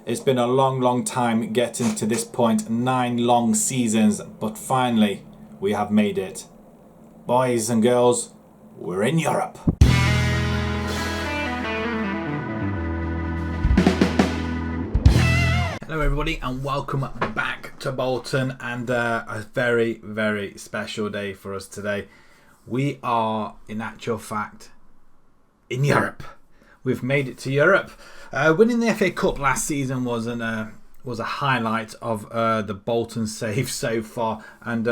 It's been a long time getting to this point, 9 long seasons, but finally we have made it. Boys and girls, we're in Europe. Hello everybody and welcome back to Bolton, and a very special day for us today. We are in actual fact in Europe. We've made it to Europe. Winning the FA Cup last season was a highlight of the Bolton save so far, and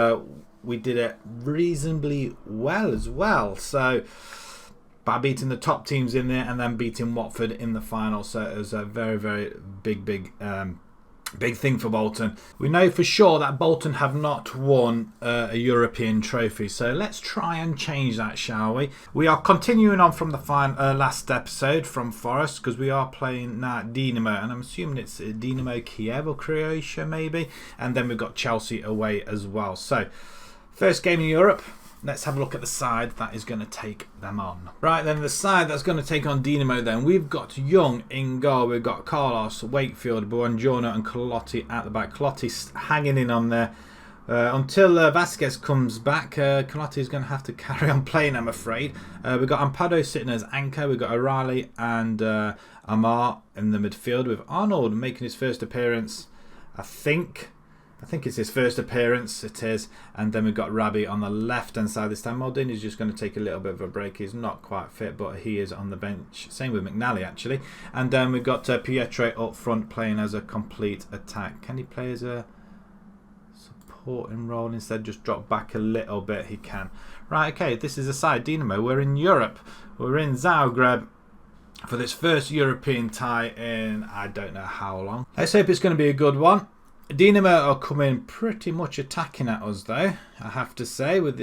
we did it reasonably well as well. So by beating the top teams in there and then beating Watford in the final, so it was a very big thing for Bolton. We know for sure that Bolton have not won a European trophy, so let's try and change that, shall we? We are continuing on from the last episode from Forest, because we are playing now Dinamo, and I'm assuming it's Dinamo Kiev or Croatia maybe, and then we've got Chelsea away as well. So first game in Europe. Let's have a look at the side that is going to take them on. Right then, the side that's going to take on Dinamo then. We've got Young in goal. We've got Carlos, Wakefield, Buongiorno and Colotti at the back. Colotti's hanging in on there. Until Vasquez comes back, Colotti is going to have to carry on playing, I'm afraid. We've got Ampado sitting as anchor. We've got O'Reilly and Amar in the midfield, with Arnold making his first appearance, I think it's his first appearance, it is. And then we've got Rabi on the left-hand side this time. Maldini is just going to take a little bit of a break. He's not quite fit, but he is on the bench. Same with McNally, actually. And then we've got Pietro up front playing as a complete attack. Can he play as a supporting role instead? Just drop back a little bit. He can. Right, okay, this is the side. Dinamo, we're in Europe. We're in Zagreb for this first European tie in I don't know how long. Let's hope it's going to be a good one. Dinamo are coming pretty much attacking at us though, I have to say. With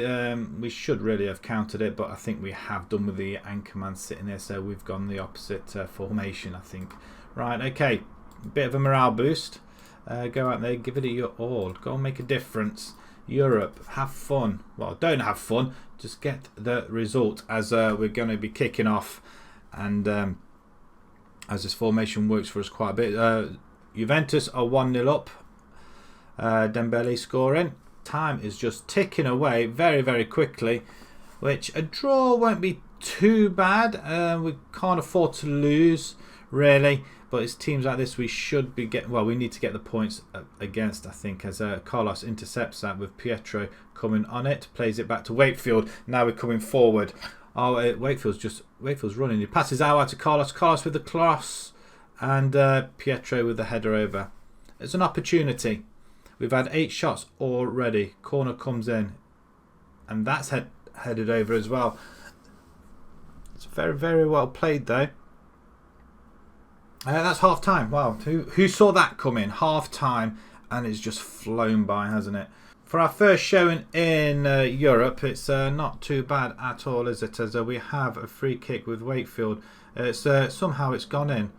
we should really have countered it, but I think we have done with the anchorman sitting there, so we've gone the opposite formation, I think. Right, okay, bit of a morale boost. Go out there, give it your all, go and make a difference. Europe, have fun. Well, don't have fun, just get the result, as we're going to be kicking off, and as this formation works for us quite a bit. Juventus are 1-0 up. Dembele scoring. Time is just ticking away very quickly, which a draw won't be too bad. We can't afford to lose really, but it's teams like this we should be getting. Well, we need to get the points against, I think, as Carlos intercepts that with Pietro coming on it, plays it back to Wakefield. Now we're coming forward. Oh, Wakefield's running. He passes out to Carlos with the cross, and Pietro with the header over. It's an opportunity. We've had 8 shots already. Corner comes in, and that's headed over as well. It's very well played though. That's half time. Wow, who saw that coming? Half time, and it's just flown by, hasn't it? For our first showing in Europe, it's not too bad at all, is it? As we have a free kick with Wakefield. Somehow it's gone in.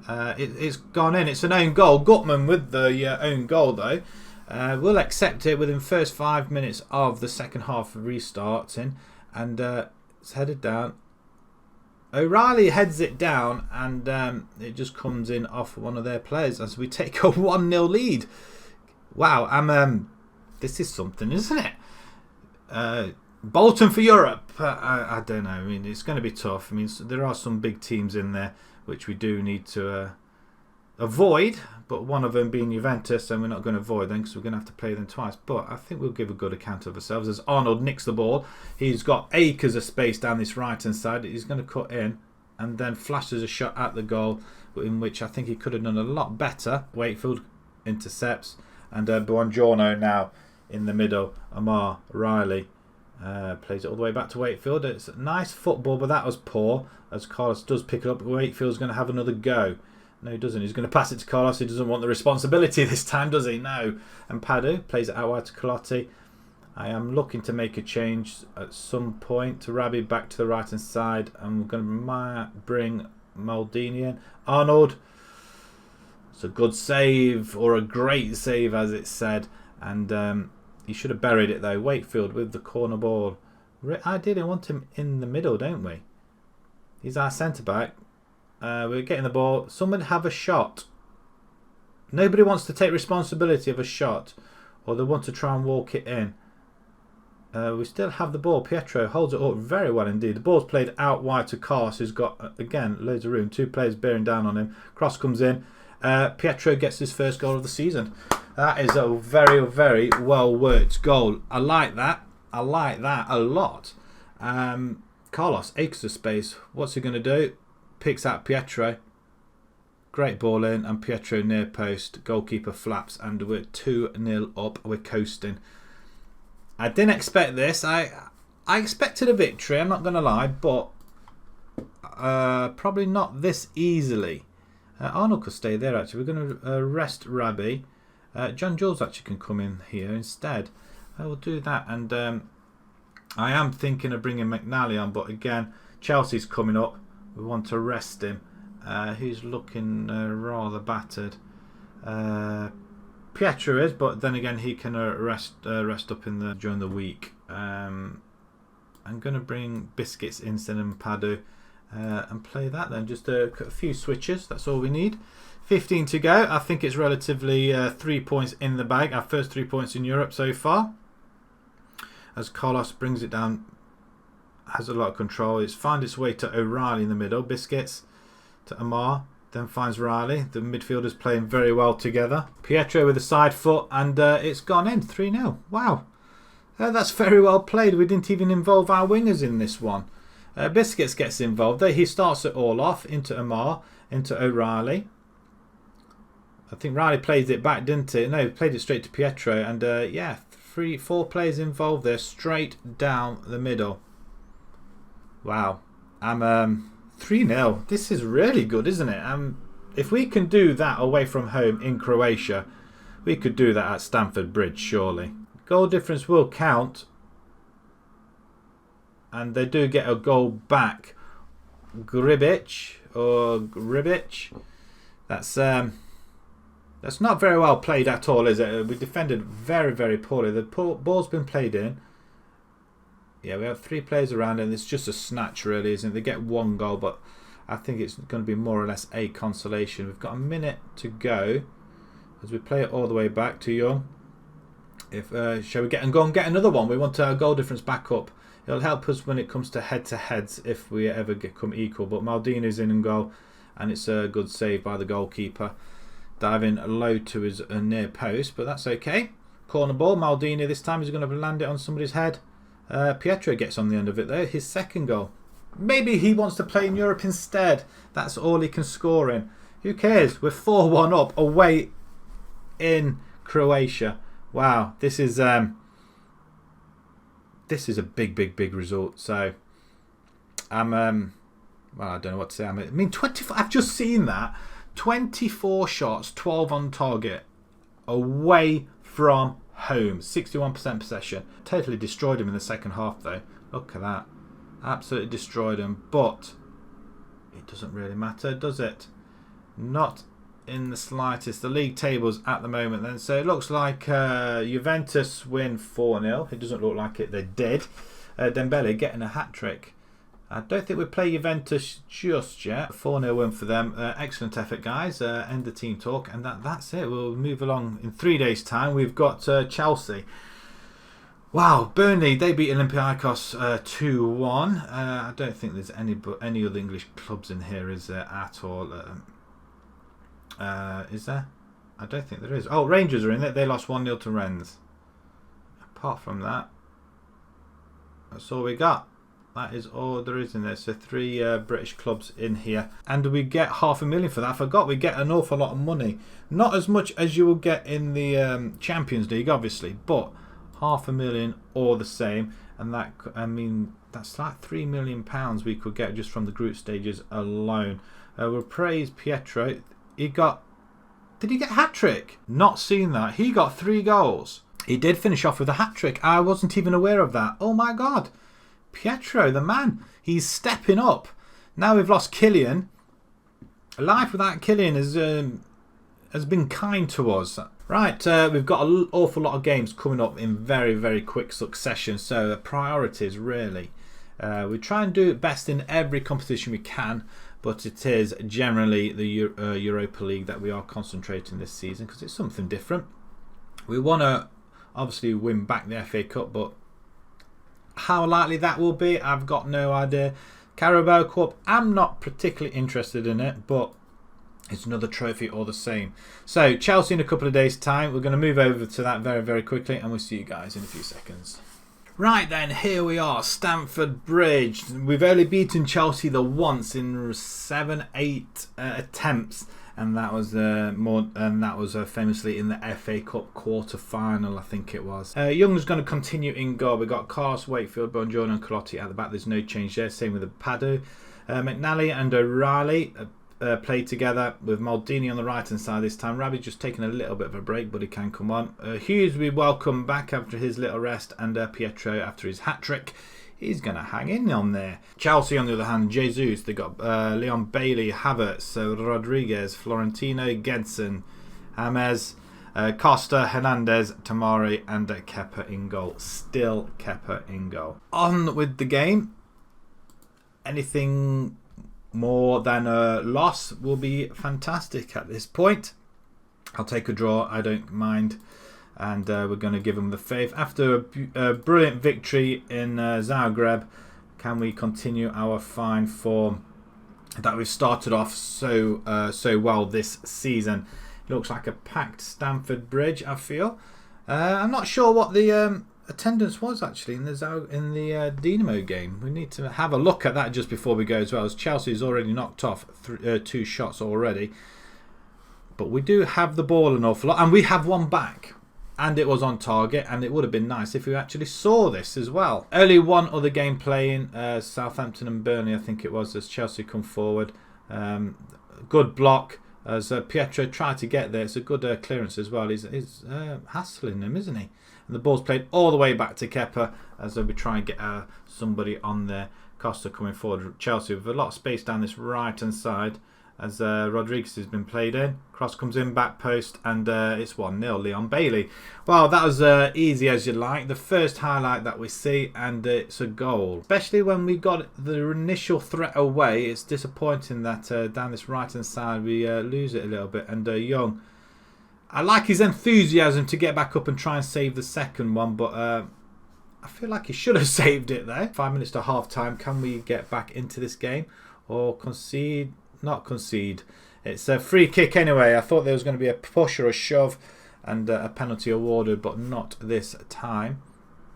It's gone in. It's an own goal. Gutman with the own goal though. We'll accept it within first 5 minutes of the second half restarting, and it's headed down. O'Reilly heads it down, and it just comes in off one of their players as we take a 1-0 lead. Wow, this is something, isn't it? Bolton for Europe. I don't know. I mean, it's going to be tough. I mean, there are some big teams in there which we do need to avoid, but one of them being Juventus, and we're not going to avoid them because we're going to have to play them twice. But I think we'll give a good account of ourselves as Arnold nicks the ball. He's got acres of space down this right hand side. He's going to cut in and then flashes a shot at the goal, in which I think he could have done a lot better. Wakefield intercepts, and Buongiorno now in the middle. Amar Riley plays it all the way back to Wakefield. It's a nice football, but that was poor, as Carlos does pick it up. Wakefield's going to have another go. No, he doesn't. He's going to pass it to Carlos. He doesn't want the responsibility this time, does he? No. And Padu plays it out wide to Colotti. I am looking to make a change at some point to Rabi back to the right hand side, and we're going to bring Maldini in. Arnold. It's a good save, or a great save as it said, and he should have buried it though. Wakefield with the corner ball. Ideally want him in the middle, don't we? He's our centre back. We're getting the ball. Someone have a shot. Nobody wants to take responsibility of a shot, or they want to try and walk it in. We still have the ball. Pietro holds it up very well indeed. The ball's played out wide to Carlos, who's got, again, loads of room. 2 players bearing down on him. Cross comes in. Pietro gets his first goal of the season. That is a very, very well worked goal. I like that. I like that a lot. Carlos acres of space. What's he going to do? Picks out Pietro. Great ball in, and Pietro near post. Goalkeeper flaps, and we're 2-0 up. We're coasting. I didn't expect this. I expected a victory, I'm not going to lie, but probably not this easily. Arnold could stay there, actually. We're going to rest Rabbi. John Jules actually can come in here instead. I will do that. And I am thinking of bringing McNally on, but again, Chelsea's coming up. We want to rest him. He's looking rather battered. Pietro is, but then again, he can rest up during the week. I'm going to bring Biscuits instead of Padu and play that then. Just a few switches, that's all we need. 15 to go. I think it's relatively 3 points in the bag. Our first 3 points in Europe so far. As Carlos brings it down, has a lot of control. It's found its way to O'Reilly in the middle. Biscuits to Amar. Then finds Riley. The midfielders playing very well together. Pietro with a side foot, and it's gone in 3-0. Wow. That's very well played. We didn't even involve our wingers in this one. Biscuits gets involved there. He starts it all off into Amar, into O'Reilly. I think Riley played it back, didn't he? No, he played it straight to Pietro. And yeah, 4 players involved there, straight down the middle. Wow. I'm 3-0. This is really good, isn't it? If we can do that away from home in Croatia, we could do that at Stamford Bridge, surely. Goal difference will count. And they do get a goal back. Gribic. That's not very well played at all, is it? We defended very, very poorly. The ball's been played in. Yeah, we have 3 players around, and it's just a snatch, really, isn't it? They get 1 goal, but I think it's going to be more or less a consolation. We've got a minute to go as we play it all the way back to Young. Shall we go and get another one? We want our goal difference back up. It'll help us when it comes to head-to-heads if we ever become equal. But Maldini's in and goal, and it's a good save by the goalkeeper. Diving low to his near post, but that's okay. Corner ball. Maldini this time is going to land it on somebody's head. Pietro gets on the end of it though. His second goal. Maybe he wants to play in Europe instead. That's all he can score in. Who cares? We're 4-1 up away in Croatia. Wow, this is a big result. So well, I don't know what to say. I mean 24. I've just seen that 24 shots, 12 on target, away from home, 61% possession. Totally destroyed him in the second half though. Look at that. Absolutely destroyed him. But it doesn't really matter, does it? Not in the slightest. The league tables at the moment then. So it looks like Juventus win 4-0. It doesn't look like it. They did. Dembele getting a hat-trick. I don't think we play Juventus just yet. 4-0 win for them. Excellent effort, guys. End the team talk. And that's it. We'll move along in 3 days' time. We've got Chelsea. Wow. Burnley, they beat Olympiacos 2-1. I don't think there's any other English clubs in here, is there, at all? Is there? I don't think there is. Oh, Rangers are in it. They lost 1-0 to Rennes. Apart from that, that's all we got. That is all there is in there. So 3 British clubs in here. And we get $500,000 for that. I forgot we get an awful lot of money. Not as much as you will get in the Champions League, obviously. But $500,000 all the same. And that, I mean, that's like £3 million we could get just from the group stages alone. We'll praise Pietro. Did he get a hat-trick? Not seen that. He got 3 goals. He did finish off with a hat-trick. I wasn't even aware of that. Oh my God. Pietro, the man, he's stepping up. Now we've lost Kylian. Life without Kylian has been kind to us. Right, we've got an awful lot of games coming up in very, very quick succession. So priorities, really. We try and do it best in every competition we can. but it is generally the Europa League that we are concentrating this season because it's something different. We want to obviously win back the FA Cup, but how likely that will be, I've got no idea. Carabao Cup, I'm not particularly interested in it, but it's another trophy all the same. So Chelsea in a couple of days' time. We're going to move over to that very, very quickly, and we'll see you guys in a few seconds. Right then, here we are, Stamford Bridge. We've only beaten Chelsea the once in 7-8 attempts, and that was famously in the FA Cup quarter-final, I think it was. Young's going to continue in goal. We've got Carlos, Wakefield, Bongiorno and Colotti at the back. There's no change there. Same with the Padu. McNally and O'Reilly play together with Maldini on the right hand side this time. Rabi's just taking a little bit of a break, but he can come on. Hughes we welcome back after his little rest, and Pietro after his hat-trick. He's going to hang in on there. Chelsea, on the other hand, Jesus. They got Leon Bailey, Havertz, Rodriguez, Florentino, Gedson, James, Costa, Hernandez, Tamari, and Kepa in goal. Still Kepa in goal. On with the game. Anything more than a loss will be fantastic at this point. I'll take a draw, I don't mind. And we're going to give them the faith. After a brilliant victory in Zagreb, can we continue our fine form that we've started off so well this season? It looks like a packed Stamford Bridge, I feel. I'm not sure what the attendance was actually in the Dinamo game. We need to have a look at that just before we go as well, as Chelsea's already knocked off 2 shots already. But we do have the ball an awful lot, and we have one back. And it was on target, and it would have been nice if we actually saw this as well. Only one other game playing, Southampton and Burnley, I think it was, as Chelsea come forward. Good block as Pietro tried to get there. It's a good clearance as well. He's hassling him, isn't he? And the ball's played all the way back to Kepa as we try and get somebody on there. Costa coming forward. Chelsea with a lot of space down this right-hand side as Rodriguez has been played in. Cross comes in, back post, and it's 1-0, Leon Bailey. Well, that was easy as you like. The first highlight that we see, and it's a goal. Especially when we got the initial threat away, it's disappointing that down this right-hand side we lose it a little bit. And Young, I like his enthusiasm to get back up and try and save the second one, but I feel like he should have saved it there. 5 minutes to half-time. Can we get back into this game or concede? Not concede. It's a free kick anyway. I thought there was going to be a push or a shove and a penalty awarded, but not this time.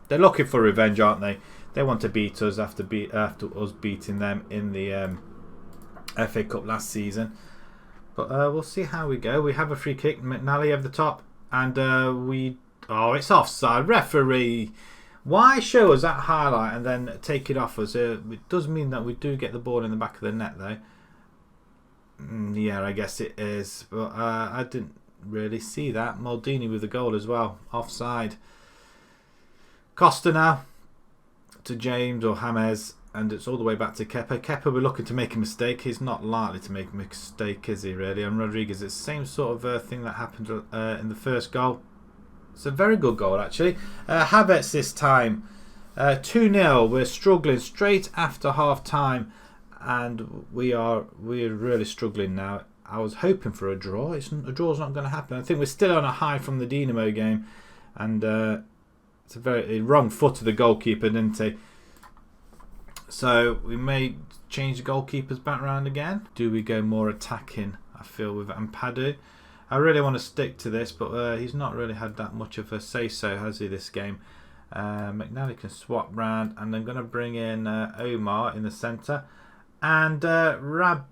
They're looking for revenge, aren't they? They want to beat us after us beating them in the FA Cup last season. But we'll see how we go. We have a free kick. McNally over the top, and oh, it's offside. Referee, why show us that highlight and then take it off us? It does mean that we do get the ball in the back of the net though. Yeah, I guess it is, but I didn't really see that. Maldini with the goal as well, offside. Costa now to James or James, and it's all the way back to Kepa. Kepa, we're looking to make a mistake. He's not likely to make a mistake, is he really? And Rodriguez, it's the same sort of thing that happened in the first goal. It's a very good goal actually. Havertz this time, 2-0. We're struggling straight after half time. And we're really struggling now. I was hoping for a draw. A draw's not going to happen. I think we're still on a high from the Dinamo game, and it's a very wrong foot of the goalkeeper, didn't he? So we may change the goalkeeper's back round again. Do we go more attacking? I feel with Ampadu. I really want to stick to this, but he's not really had that much of a say-so, has he, this game? McNally can swap round, and I'm going to bring in Omar in the centre. And I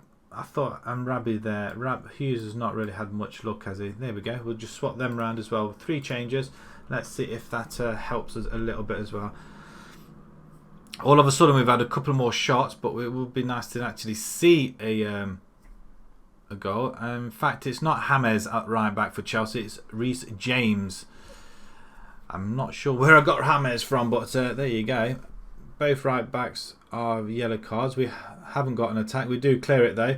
thought Rabi there. Hughes has not really had much luck, has he? There we go. We'll just swap them round as well. 3 changes. Let's see if that helps us a little bit as well. All of a sudden we've had a couple more shots, but it would be nice to actually see a goal. In fact, it's not James at right back for Chelsea. It's Reece James. I'm not sure where I got James from, but there you go. Both right backs are yellow cards. We haven't got an attack. We do clear it though,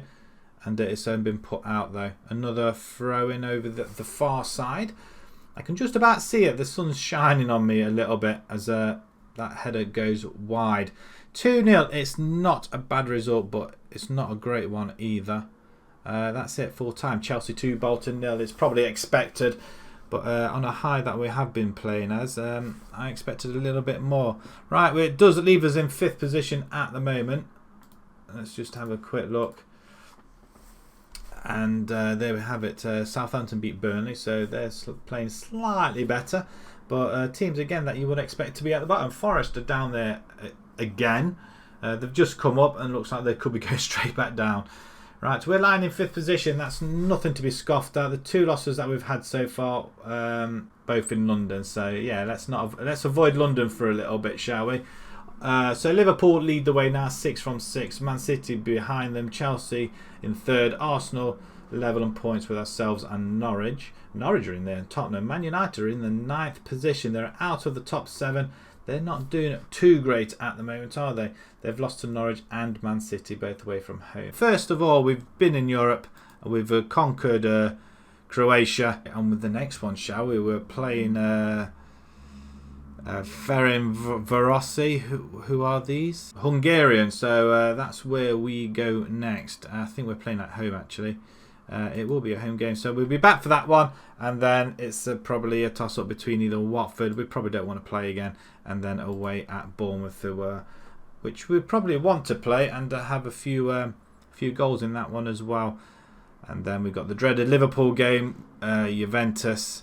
and it's been put out though. Another throw in over the far side. I can just about see it. The sun's shining on me a little bit as that header goes wide. 2-0. It's not a bad result, but it's not a great one either. That's it, full time. Chelsea 2, Bolton 0. It's probably expected, but on a high that we have been playing as, I expected a little bit more. Right, well, it does leave us in 5th position at the moment. Let's just have a quick look. And there we have it. Southampton beat Burnley, so they're playing slightly better. But teams, again, that you would expect to be at the bottom. Forest are down there again. They've just come up and looks like they could be going straight back down. Right, we're lying in 5th position. That's nothing to be scoffed at. The 2 losses that we've had so far, both in London. So yeah, let's avoid London for a little bit, shall we? So Liverpool lead the way now, 6 from 6. Man City behind them. Chelsea in 3rd. Arsenal level on points with ourselves and Norwich. Norwich are in there, and Tottenham. Man United are in the 9th position. They're out of the top 7. They're not doing it too great at the moment, are they? They've lost to Norwich and Man City, both away from home. First of all, we've been in Europe. We've conquered Croatia. On with the next one, shall we? We're playing Ferencvárosi. Who are these? Hungarian. So that's where we go next. I think we're playing at home, actually. It will be a home game, so we'll be back for that one, and then it's probably a toss-up between either Watford, we probably don't want to play again, and then away at Bournemouth, which we probably want to play and have a few goals in that one as well. And then we've got the dreaded Liverpool game, Juventus,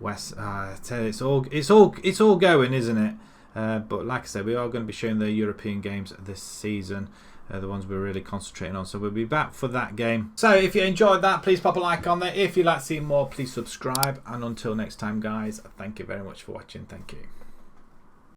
West. I tell you, it's all going, isn't it? But like I said, we are going to be showing the European games this season. The ones we're really concentrating on, so we'll be back for that game. So if you enjoyed that, please pop a like on there. If you'd like to see more, please subscribe, and until next time, guys, thank you very much for watching. Thank you.